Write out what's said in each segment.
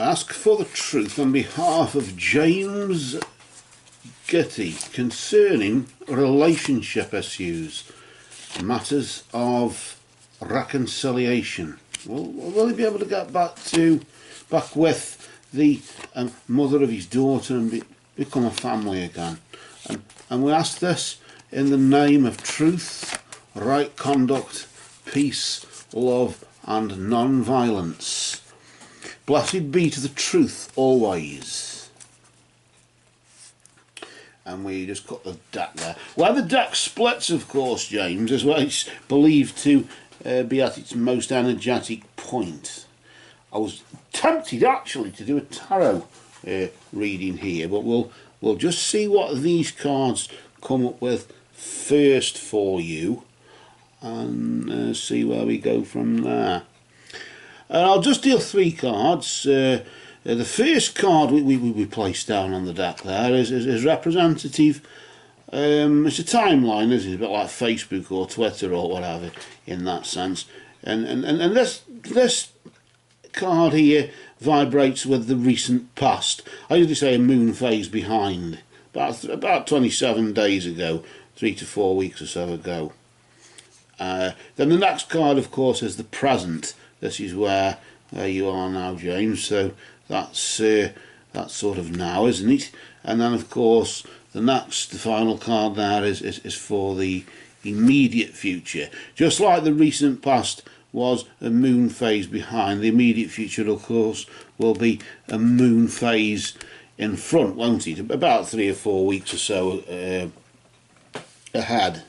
I ask for the truth on behalf of James Gity concerning relationship issues, matters of reconciliation. Will he be able to get back with the mother of his daughter and become a family again? And we ask this in the name of truth, right conduct, peace, love and non-violence. Blessed be to the truth always. And we just cut the deck there. Where the deck splits, of course, James, is where it's believed to be at its most energetic point. I was tempted actually to do a tarot reading here, but we'll just see what these cards come up with first for you, and see where we go from there. And I'll just deal 3 cards. The first card we placed down on the deck there is representative. It's a timeline, isn't it? A bit like Facebook or Twitter or whatever in that sense. And this card here vibrates with the recent past. I usually say a moon phase behind. About 27 days ago, 3 to 4 weeks or so ago. Then the next card, of course, is the present. This is where you are now, James. So that's sort of now, isn't it? And then, of course, the final card there is for the immediate future. Just like the recent past was a moon phase behind, the immediate future, of course, will be a moon phase in front, won't it? About 3 or 4 weeks or so ahead,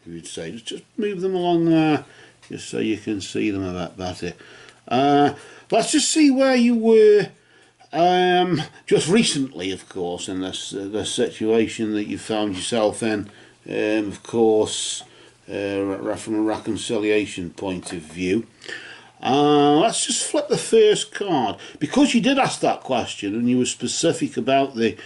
you would say. Just move them along there, just so you can see them a bit better. Let's just see where you were just recently, of course, in this situation that you found yourself in. Of course, from a reconciliation point of view. Let's just flip the first card, because you did ask that question and you were specific about the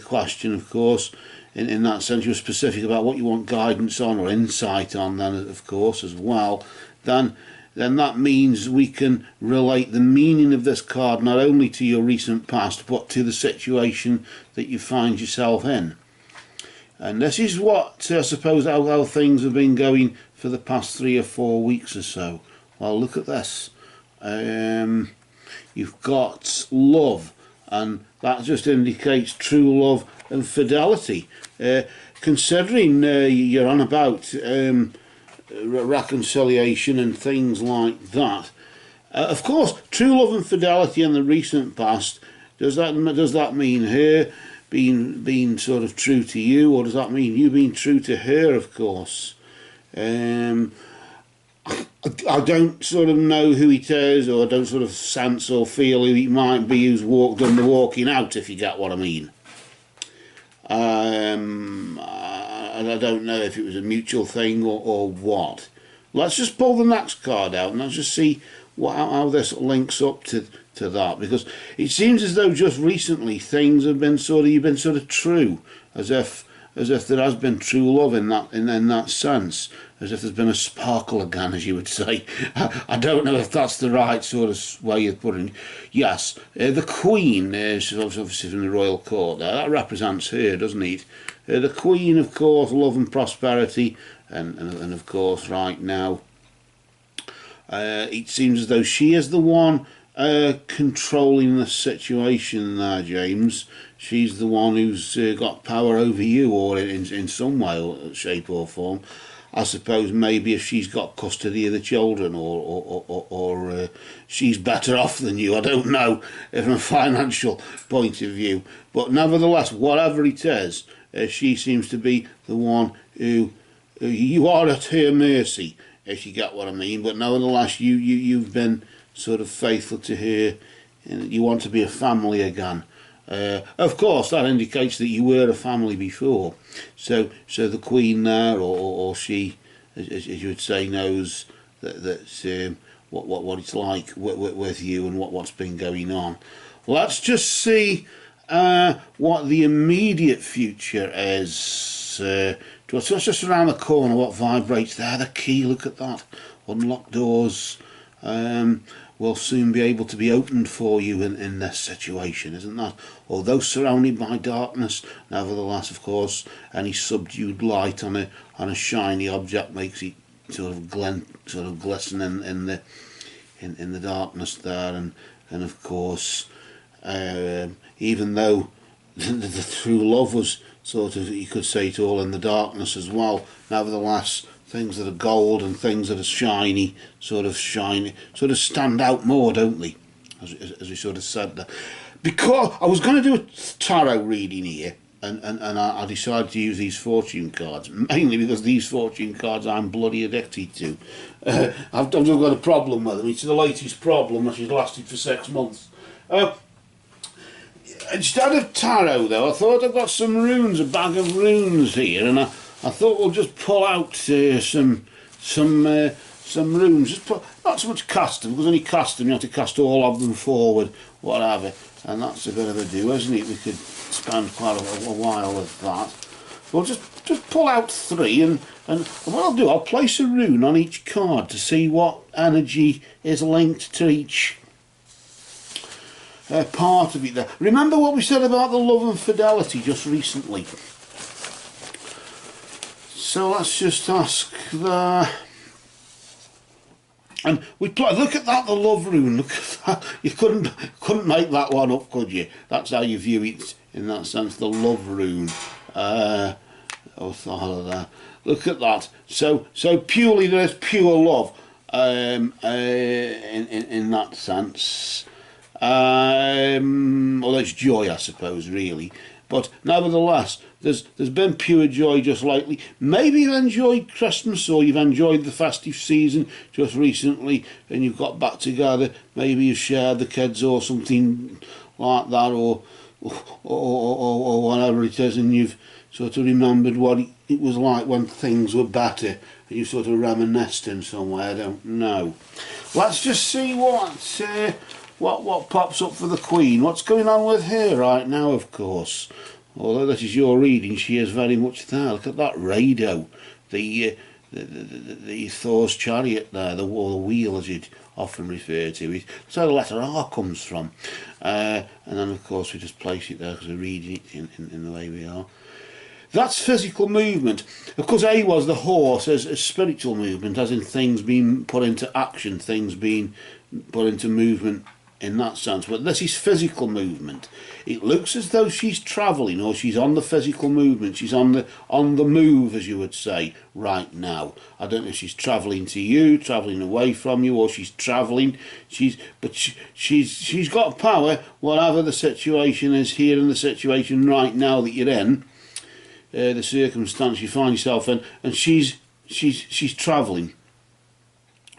question, of course. In that sense, you were specific about what you want guidance on or insight on, then, of course, as well. Then that means we can relate the meaning of this card not only to your recent past, but to the situation that you find yourself in. And this is what, I suppose, how things have been going for the past 3 or 4 weeks or so. Well, look at this. You've got love, and that just indicates true love and fidelity. Considering you're on about reconciliation and things like that, of course, true love and fidelity in the recent past, does that mean her being sort of true to you, or does that mean you being true to her? Of course, I don't sort of know who it is, or I don't sort of sense or feel who it might be who's done the walking out, if you get what I mean. And I don't know if it was a mutual thing or what. Let's just pull the next card out and let's just see how this links up to that, because it seems as though just recently things have been you've been sort of true, as if there has been true love in that sense, as if there's been a sparkle again, as you would say. I don't know if that's the right sort of way of putting it. Yes, the Queen, she's obviously from the royal court there, that represents her, doesn't it? The Queen, of course, love and prosperity, and of course right now it seems as though she is the one controlling the situation there, James. She's the one who's got power over you, or in some way, or shape or form. I suppose maybe if she's got custody of the children, or she's better off than you. I don't know from a financial point of view, but nevertheless, whatever it is, she seems to be the one who you are at her mercy, if you get what I mean. But nevertheless, you've been sort of faithful to her, and you want to be a family again. Of course, that indicates that you were a family before. So the Queen there, or she, as you would say, knows that what it's like with you and what's been going on. Let's just see what the immediate future is. What's just around the corner, what vibrates there? The key, look at that. Unlock doors, will soon be able to be opened for you in this situation, isn't that? Although surrounded by darkness, nevertheless, of course, any subdued light on a shiny object makes it sort of glisten in the darkness there, and of course, even though the true love was sort of, you could say, it all in the darkness as well, nevertheless, things that are gold and things that are shiny sort of stand out more, don't they? As we sort of said there. Because I was going to do a tarot reading here, and I decided to use these fortune cards, mainly because these fortune cards I'm bloody addicted to. I've got a problem with them. It's the latest problem, which has lasted for 6 months. Instead of tarot, though, I thought I've got some runes, a bag of runes here, and I thought we'll just pull out some runes. Just not so much cast them, because when you cast them, you have to cast all of them forward, whatever, and that's a bit of a do, isn't it? We could spend quite a while with that. We'll just pull out 3, and what I'll do, I'll place a rune on each card to see what energy is linked to each part of it there. Remember what we said about the love and fidelity just recently? So let's just ask there. And look at that, the love rune. Look at that. You couldn't make that one up, could you? That's how you view it in that sense, the love rune. Look at that. So purely there's pure love in that sense. Well, it's joy, I suppose, really. But nevertheless, there's been pure joy just lately. Maybe you've enjoyed Christmas, or you've enjoyed the festive season just recently, and you've got back together. Maybe you've shared the kids or something like that, or whatever it is, and you've sort of remembered what it was like when things were better, and you sort of reminisced in some way. I don't know. Let's just see what pops up for the Queen. What's going on with her right now, of course. Although this is your reading, she is very much there. Look at that radio, the Thor's chariot there, the wheel as you'd often refer to it. That's where the letter R comes from. And then of course we just place it there because we're reading it in the way we are. That's physical movement. Of course, A was the horse as spiritual movement, as in things being put into action, things being put into movement in that sense. But this is physical movement. It looks as though she's travelling, or she's on the physical movement. She's on the move, as you would say, right now. I don't know if she's travelling to you, travelling away from you, or she's travelling. She's got power, whatever the situation is here in the situation right now that you're in. The circumstance you find yourself in, and she's travelling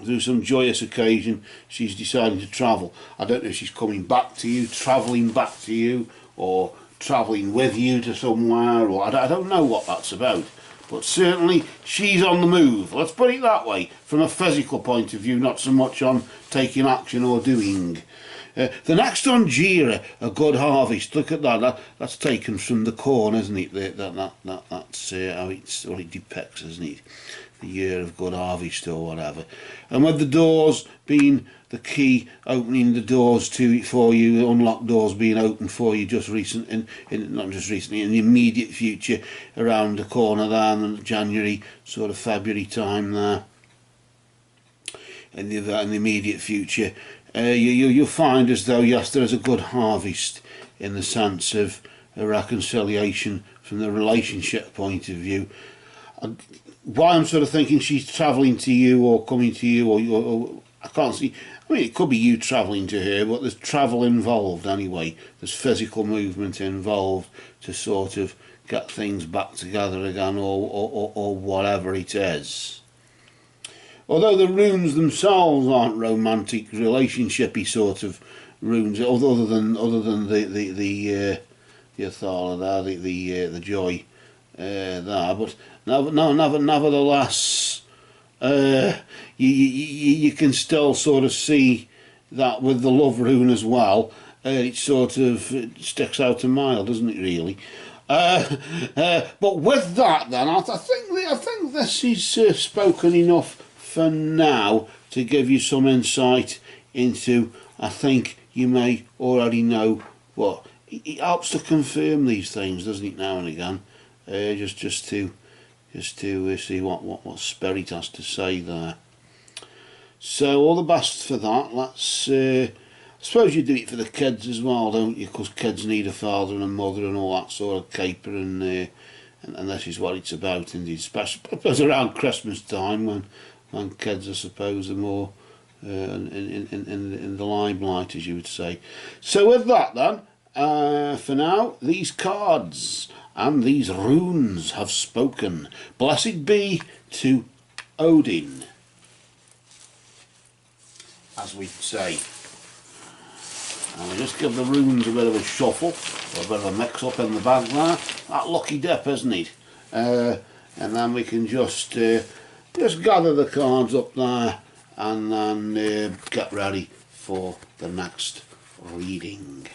through some joyous occasion. She's deciding to travel. I don't know if she's coming back to you, travelling back to you, or travelling with you to somewhere, or I don't know what that's about. But certainly she's on the move. Let's put it that way, from a physical point of view, not so much on taking action or doing. The next on Jira, a good harvest. Look at that. That's taken from the corn, isn't it? That's how it depicts, isn't it? The year of good harvest or whatever. And with the doors being the key, opening the doors to it for you, unlocked doors being opened for you not just recently, in the immediate future, around the corner there, in January, sort of February time there. In the immediate future. You'll find as though, yes, there is a good harvest in the sense of a reconciliation from the relationship point of view. Why I'm sort of thinking she's travelling to you or coming to you, or I can't see. I mean, it could be you travelling to her, but there's travel involved anyway. There's physical movement involved to sort of get things back together again, or whatever it is. Although the runes themselves aren't romantic, relationshipy sort of runes, other than the Athala there, the joy there, but nevertheless, you can still sort of see that with the love rune as well. It sort of sticks out a mile, doesn't it? Really. But with that, then I think this is spoken enough for now to give you some insight into, I think you may already know what. It helps to confirm these things, doesn't it, now and again? Just to see what Spirit has to say there. So all the best for that. Let's. I suppose you do it for the kids as well, don't you? Because kids need a father and a mother and all that sort of caper, and this is what it's about, indeed. Especially around Christmas time when kids, I suppose, are more in the limelight, as you would say. So with that then. For now, these cards and these runes have spoken. Blessed be to Odin, as we'd say. And we just give the runes a bit of a shuffle, or a bit of a mix-up in the bag there. That lucky dip, isn't it? And then we can just gather the cards up there, and then get ready for the next reading.